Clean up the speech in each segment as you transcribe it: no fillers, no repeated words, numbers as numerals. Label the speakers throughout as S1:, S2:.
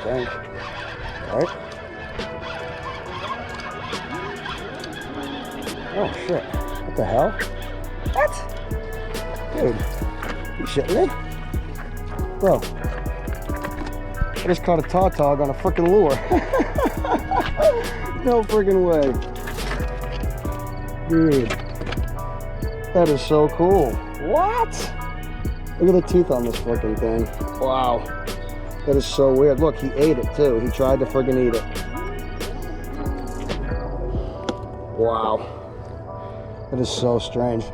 S1: think. Right? Oh shit. What the hell? What? Dude, you shitting me? Bro, I just caught a tautog on a freaking lure. No freaking way. Dude, that is so cool. What? Look at the teeth on this freaking thing. Wow. That is so weird. Look, he ate it too. He tried to freaking eat it. Wow. That is so strange.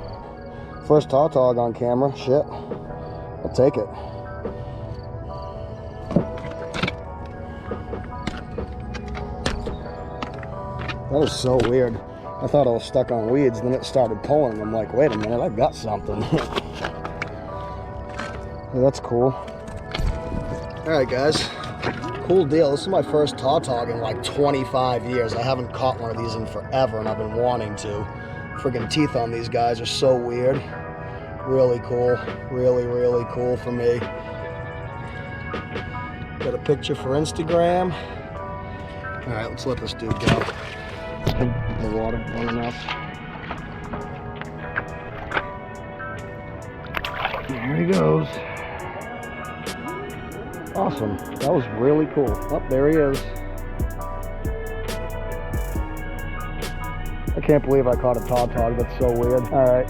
S1: First tautog on camera. Shit. I'll take it. That is so weird. I thought I was stuck on weeds, then it started pulling. I'm like, wait a minute, I got something. Yeah, that's cool. Alright guys, cool deal. This is my first tautog in like 25 years. I haven't caught one of these in forever and I've been wanting to. Friggin' teeth on these guys are so weird. Really cool. Really, really cool for me. Got a picture for Instagram. Alright, let's let this dude go. The water running up. There he goes. Awesome. That was really cool. Oh, there he is. I can't believe I caught a tautog. That's so weird. All right.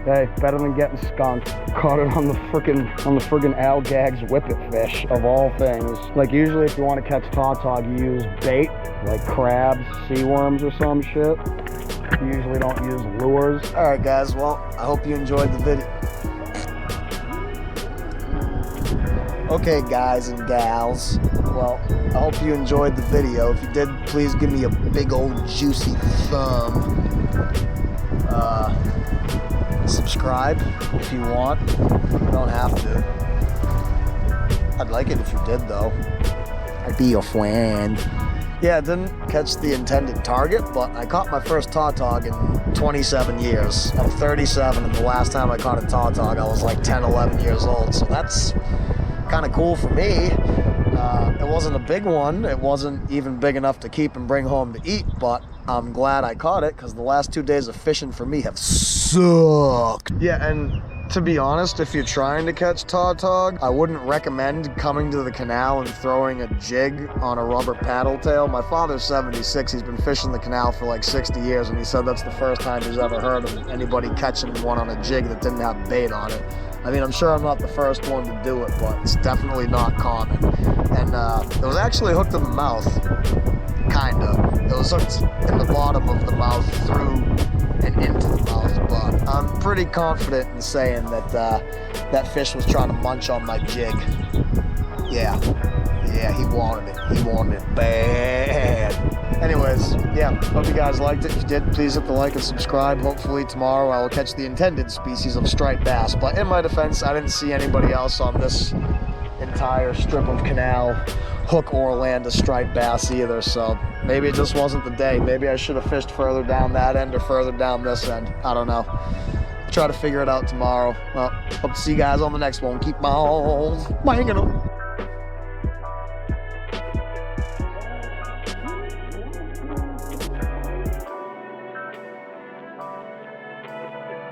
S1: Hey, better than getting skunked. Caught it on the friggin' Algags whippet fish of all things. Like usually if you want to catch tautog, you use bait, like crabs, sea worms or some shit. You usually don't use lures. All right guys, well, I hope you enjoyed the video. Okay guys and gals, well, I hope you enjoyed the video. If you did, please give me a big old juicy thumb. Subscribe if you want. You don't have to. I'd like it if you did though. I'd be your friend. Yeah, I didn't catch the intended target, but I caught my first tautog in 27 years. I'm 37 and the last time I caught a tautog I was like 10, 11 years old, so that's kind of cool for me. It wasn't a big one. It wasn't even big enough to keep and bring home to eat, but I'm glad I caught it because the last 2 days of fishing for me have sucked. Yeah, and to be honest, if you're trying to catch tautog, I wouldn't recommend coming to the canal and throwing a jig on a rubber paddle tail. My father's 76. He's been fishing the canal for like 60 years, and he said that's the first time he's ever heard of anybody catching one on a jig that didn't have bait on it. I mean, I'm sure I'm not the first one to do it, but it's definitely not common. And it was actually hooked in the mouth, kinda. It was hooked in the bottom of the mouth through and into the mouth, but I'm pretty confident in saying that that fish was trying to munch on my jig. Yeah, he wanted it. He wanted it bad. Anyways, yeah, hope you guys liked it. If you did, please hit the like and subscribe. Hopefully tomorrow I will catch the intended species of striped bass. But in my defense, I didn't see anybody else on this entire strip of canal hook or land a striped bass either. So maybe it just wasn't the day. Maybe I should have fished further down that end or further down this end. I don't know. Try to figure it out tomorrow. Well, hope to see you guys on the next one. Keep my balls banging them.